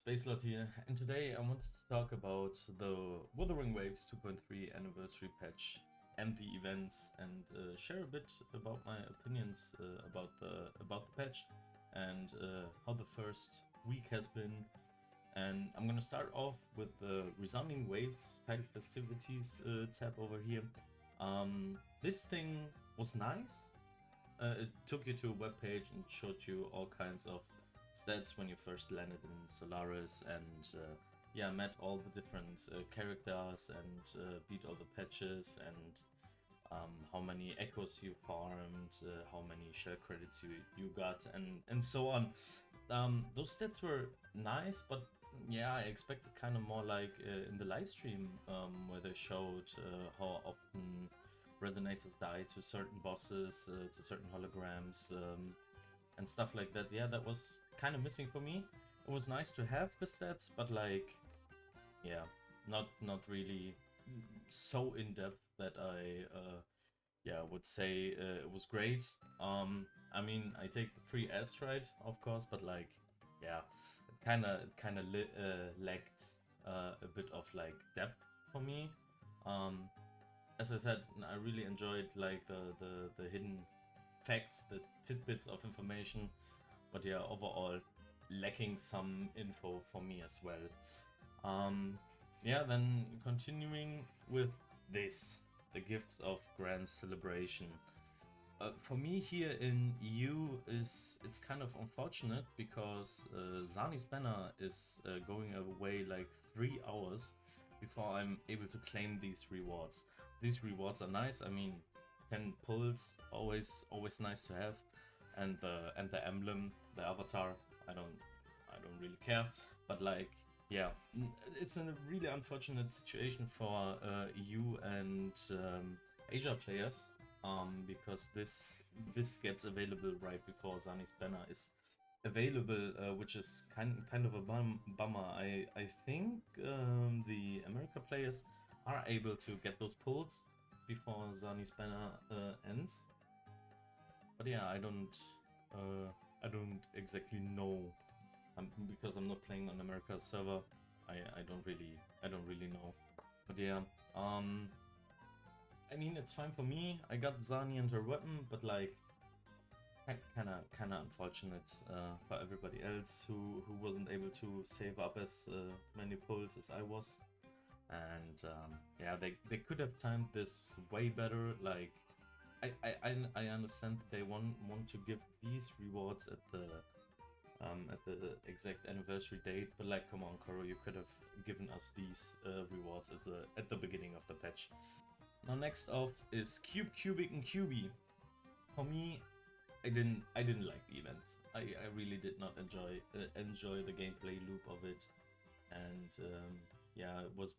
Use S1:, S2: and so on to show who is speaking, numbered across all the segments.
S1: Spacelot here, and today I wanted to talk about the Wuthering Waves 2.3 anniversary patch and the events, and share a bit about my opinions about the patch and how the first week has been. And I'm gonna start off with the Resounding Waves title festivities tab over here. This thing was nice. It took you to a web page and showed you all kinds of stats when you first landed in Solaris, and yeah, met all the different characters and beat all the patches, and how many echoes you farmed, how many shell credits you got, and so on. Those stats were nice, but yeah, I expected kind of more like in the live stream, where they showed how often resonators die to certain bosses, to certain holograms, and stuff like that. Yeah, that was kind of missing for me. It was nice to have the stats, but like, yeah, not really so in depth that I yeah, would say it was great. I mean, I take the free astride, of course, but like, yeah, it kind of lacked a bit of like depth for me. As I said, I really enjoyed like the hidden facts, the tidbits of information, but yeah, overall lacking some info for me as well. Yeah, then continuing with this, the Gifts of Grand Celebration. For me here in EU it's kind of unfortunate because Zani's banner is going away like 3 hours before I'm able to claim these rewards. These rewards are nice. I mean, 10 pulls, always nice to have, and the emblem, the avatar, I don't really care, but like, yeah, it's a really unfortunate situation for EU and Asia players, because this gets available right before Zani's banner is available, which is kind of a bummer. I think the America players are able to get those pulls before Zani's banner ends, but yeah, I don't exactly know, because I'm not playing on America's server. I don't really know, but yeah, I mean, it's fine for me. I got Zani and her weapon, but like, kinda unfortunate for everybody else who wasn't able to save up as many pulls as I was. And yeah, they could have timed this way better. Like, I understand that they want to give these rewards at the exact anniversary date, but like, come on, Koro, you could have given us these rewards at the beginning of the patch. Now, next off is Cubic, and QB. For me, I didn't like the event. I really did not enjoy the gameplay loop of it, and yeah, it was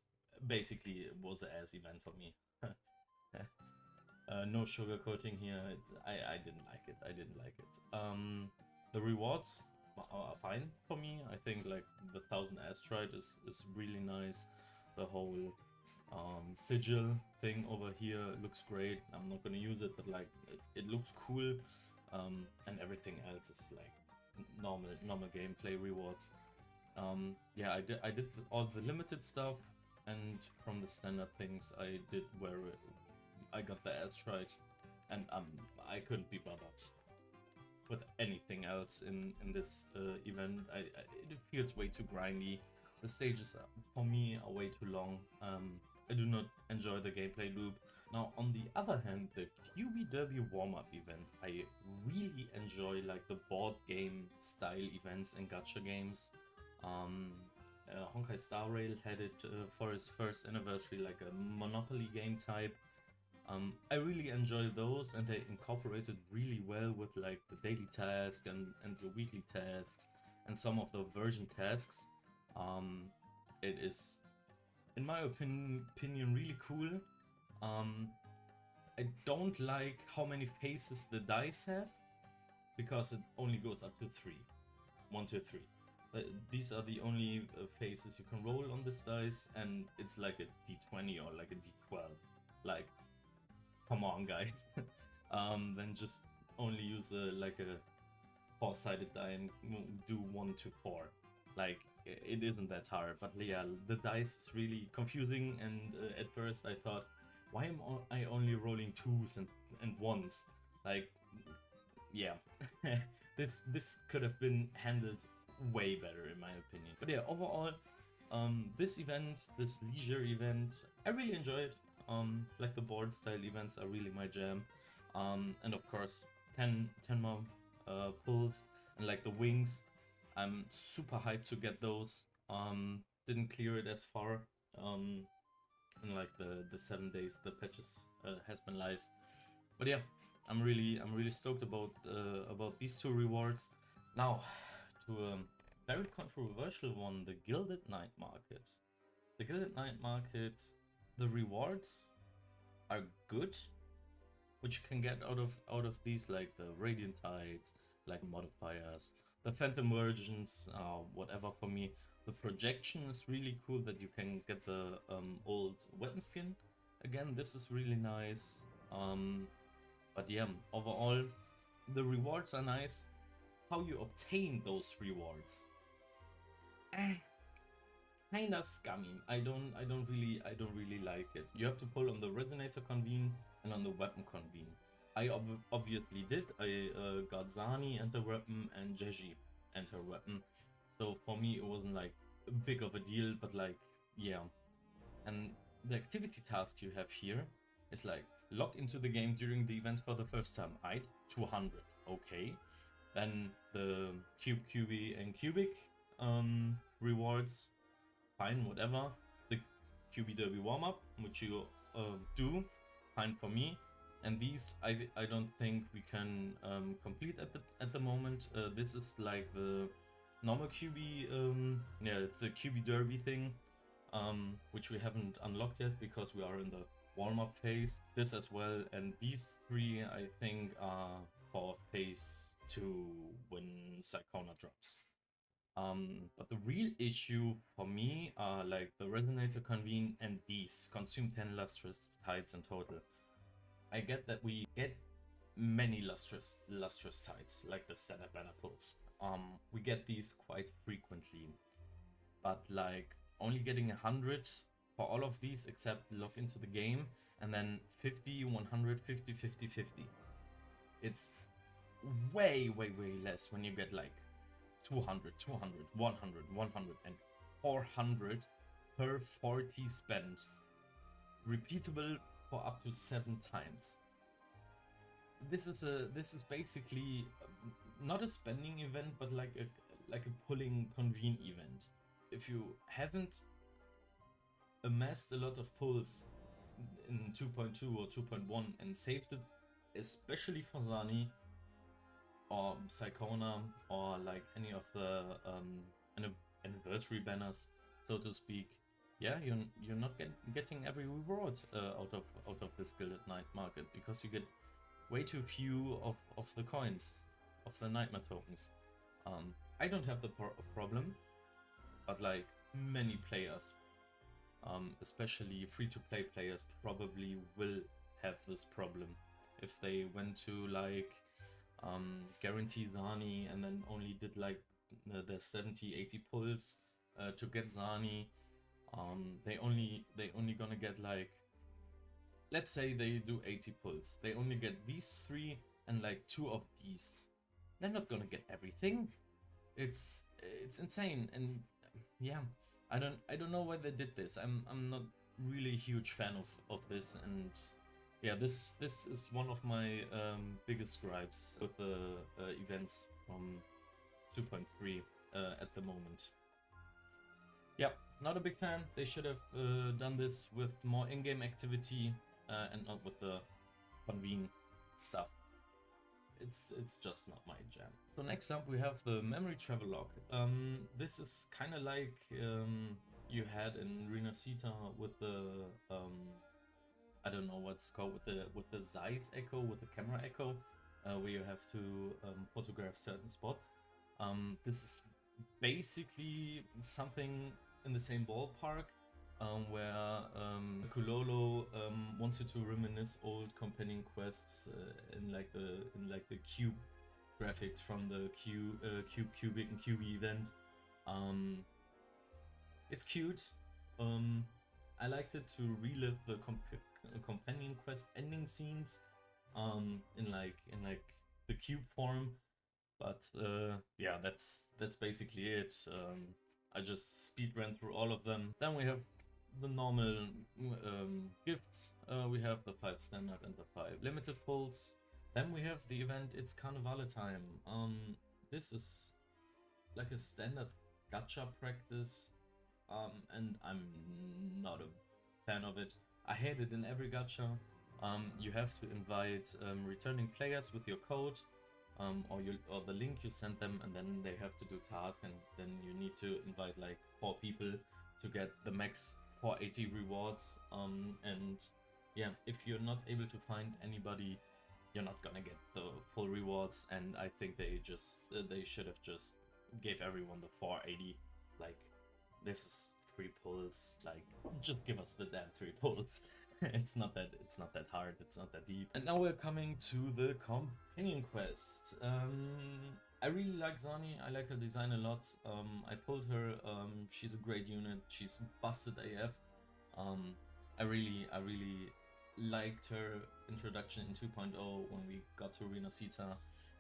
S1: basically it was an ass event for me. No sugarcoating here. I didn't like it. I didn't like it. The rewards are fine for me. I think like the 1000 astride is really nice. The whole sigil thing over here looks great. I'm not gonna use it, but like it looks cool. And everything else is like normal gameplay rewards. Yeah, I did all the limited stuff, and from the standard things I did where I got the astride, and I couldn't be bothered with anything else in this event. It feels way too grindy. The stages for me are way too long. I do not enjoy the gameplay loop. Now, on the other hand, the QB Derby warm-up event, I really enjoy like the board game style events and gacha games. Honkai Star Rail had it for his first anniversary, like a Monopoly game type. I really enjoy those, and they incorporated really well with like the daily task and the weekly tasks and some of the version tasks. It is, in my opinion, really cool. I don't like how many faces the dice have, because it only goes up to 3. 1, 2, 3. These are the only faces you can roll on this dice, and it's like a d20 or like a d12. Like, come on, guys. Then just only use like a 4-sided die and do 1 to 4. Like, it isn't that hard. But yeah, the dice is really confusing, and at first I thought, why am I only rolling 2s and 1s? Like, yeah, this could have been handled way better in my opinion. But yeah, overall, this event, this leisure event, I really enjoyed. Like the board style events are really my jam. And of course, 10 more pulls, and like the wings, I'm super hyped to get those. Didn't clear it as far. In like the 7 days the patches has been live. But yeah, I'm really stoked about these 2 rewards. Now to a very controversial one, the Gilded Night Market. The Gilded Night Market, the rewards are good, which you can get out of these, like the Radiant Tides, like modifiers, the Phantom versions, whatever. For me, the projection is really cool, that you can get the old weapon skin again. This is really nice. But yeah, overall, the rewards are nice. How you obtain those rewards, kinda scummy. I don't really like it. You have to pull on the Resonator Convene and on the Weapon Convene. I obviously did. I got Zani Enter Weapon and Jeji Enter Weapon. So for me it wasn't like big of a deal, but like, yeah. And the activity task you have here is like, log into the game during the event for the first time. 200. Okay. Then the QB and Cubic rewards, fine, whatever. The QB Derby warm-up, which you do, fine for me. And these I don't think we can complete at the moment. This is like the normal QB, yeah, it's the QB Derby thing, which we haven't unlocked yet because we are in the warm-up phase. This as well, and these 3 I think are for phase 2 when Psychona drops. But the real issue for me are like the Resonator Convene and these consume 10 lustrous tides in total. I get that we get many lustrous tides, like the standard banner pulls. We get these quite frequently, but like only getting 100 for all of these except log into the game, and then 50, 100, 50, 50, 50. It's way less when you get like 200, 200, 100, 100, and 400 per 40 spent, repeatable for up to 7 times. This is basically not a spending event, but like a pulling convene event. If you haven't amassed a lot of pulls in 2.2 or 2.1 and saved it, especially for Zani or Psychona or like any of the anniversary banners, so to speak, yeah, you're not getting every reward out of this Gilded Night Market, because you get way too few of the coins, of the Nightmare tokens. I don't have the problem, but like many players, especially free-to-play players, probably will have this problem if they went to like guarantee Zani and then only did like the 70-80 pulls to get Zani. They only gonna get like, let's say they do 80 pulls, they only get these 3 and like 2 of these. They're not gonna get everything. It's insane. And yeah, I don't know why they did this. I'm not really a huge fan of this, and yeah, this is one of my biggest gripes with the events from 2.3 at the moment. Yeah, not a big fan. They should have done this with more in-game activity and not with the convene stuff. It's just not my jam. So next up we have the memory travelogue. This is kind of like you had in Renacita with the I don't know what's called, with the Zeiss echo, with the camera echo, where you have to photograph certain spots. This is basically something in the same ballpark, where Kulolo wants you to reminisce old companion quests in like the cube graphics from the Cubic and QB event. It's cute. I liked it to relive the companion quest ending scenes in like the cube form. But yeah, that's basically it. I just speed ran through all of them. Then we have the normal gifts. We have the 5 standard and the 5 limited pulls. Then we have the event. It's Carnivale time. This is like a standard gacha practice, and I'm not a fan of it. I hate it in every gacha. You have to invite returning players with your code, or the link you send them, and then they have to do tasks, and then you need to invite like 4 people to get the max 480 rewards. And yeah, if you're not able to find anybody, you're not gonna get the full rewards. And I think they should have just gave everyone the 480. Like, this is 3 pulls. Like, just give us the damn 3 pulls. it's not that hard. It's not that deep. And now we're coming to the companion quest. I really like Zani. I like her design a lot. I pulled her. She's a great unit. She's busted AF. I really liked her introduction in 2.0 when we got to Arena Sita,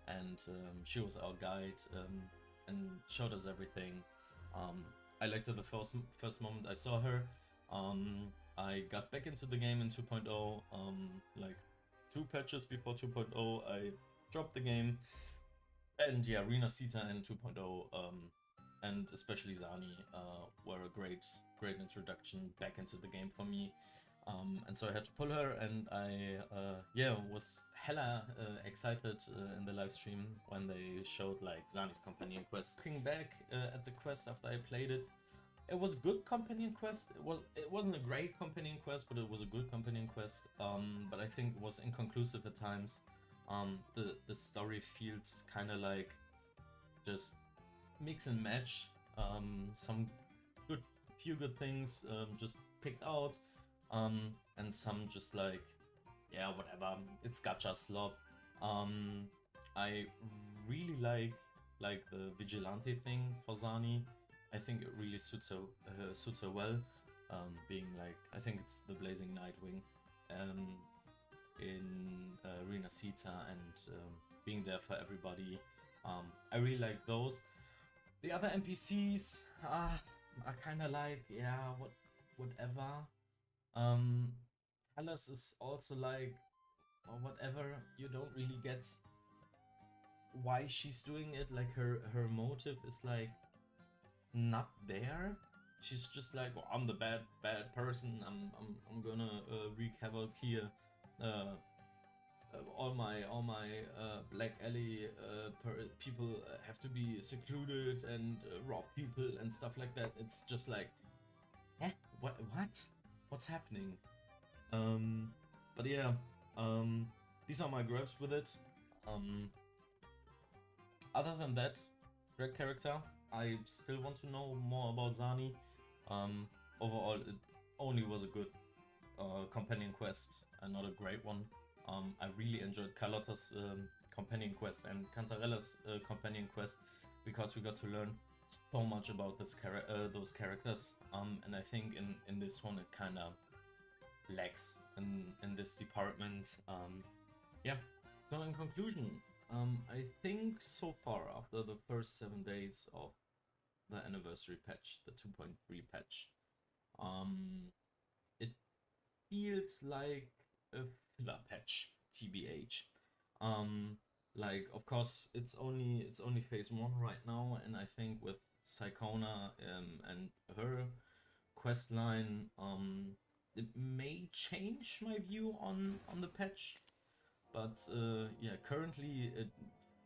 S1: and she was our guide and showed us everything. I liked her the first moment I saw her. I got back into the game in 2.0, like 2 patches before 2.0. I dropped the game, and yeah, Arena Sita and 2.0, and especially Zani were a great introduction back into the game for me. And so I had to pull her, and I was hella excited in the live stream when they showed like Zani's companion quest. Looking back at the quest after I played it, it was a good companion quest. It wasn't a great companion quest, but it was a good companion quest. But I think it was inconclusive at times. The story feels kind of like just mix and match. Some few good things just picked out, and some just like, yeah, whatever. It's gacha slop. I really like the vigilante thing for Zani. I think it really suits her well. Being like, I think it's the Blazing Nightwing in Arena Sita, and being there for everybody. I really like those. The other NPCs are kind of like, yeah, whatever. Talos is also like, or whatever. You don't really get why she's doing it. Like, her motive is like not there. She's just like, well, I'm the bad person. I'm gonna wreak havoc here. All my Black Alley people have to be secluded and rob people and stuff like that. It's just like, eh, what's happening? But yeah, these are my gripes with it. Other than that, great character. I still want to know more about Zani. Overall, it only was a good companion quest and not a great one. I really enjoyed Carlotta's companion quest and Cantarella's companion quest, because we got to learn so much about those characters. And I think in this one it kind of lacks in this department. Yeah. So in conclusion, I think so far, after the first 7 days of the anniversary patch, the 2.3 patch, it feels like a filler patch, TBH. Like, of course, it's only phase 1 right now, and I think with Psychona and her quest line, it may change my view on the patch. But yeah, currently it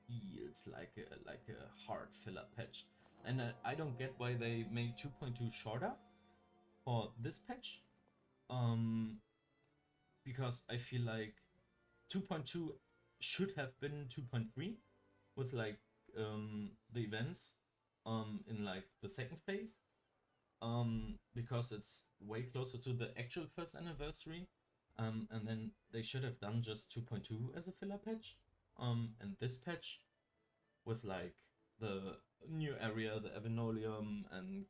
S1: feels like a hard filler patch, and I don't get why they made 2.2 shorter for this patch. Because I feel like 2.2 should have been 2.3 with like the events in like the second phase, because it's way closer to the actual first anniversary. And then they should have done just 2.2 as a filler patch. And this patch with like the new area, the Avenolium and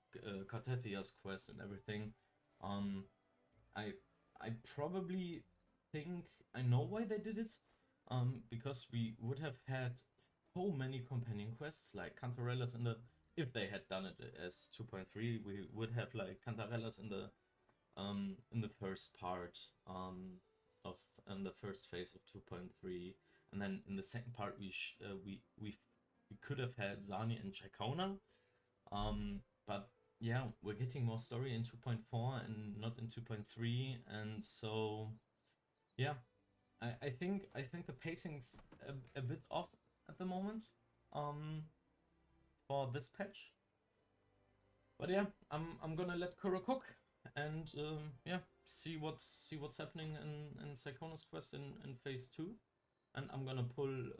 S1: Tethia's quest and everything. I probably think I know why they did it. Because we would have had so many companion quests like Cantarella's in the, if they had done it as 2.3, we would have like Cantarella's in the first part of in the first phase of 2.3, and then in the second part we could have had Zani and Chikona, but yeah, we're getting more story in 2.4 and not in 2.3, and so yeah, I think the pacing's a bit off at the moment for this patch. But yeah, I'm gonna let Kuro cook and yeah, see what's happening in Sycona's quest in phase 2. And I'm gonna pull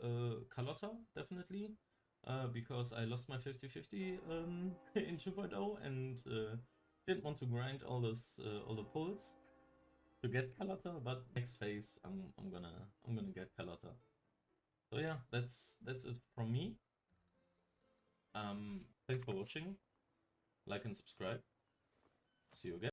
S1: Carlotta definitely because I lost my 50-50 in 2.0 and didn't want to grind all the pulls to get Carlotta, but next phase I'm gonna get Carlotta. So yeah, that's it from me. Thanks for watching. Like and subscribe. See you again.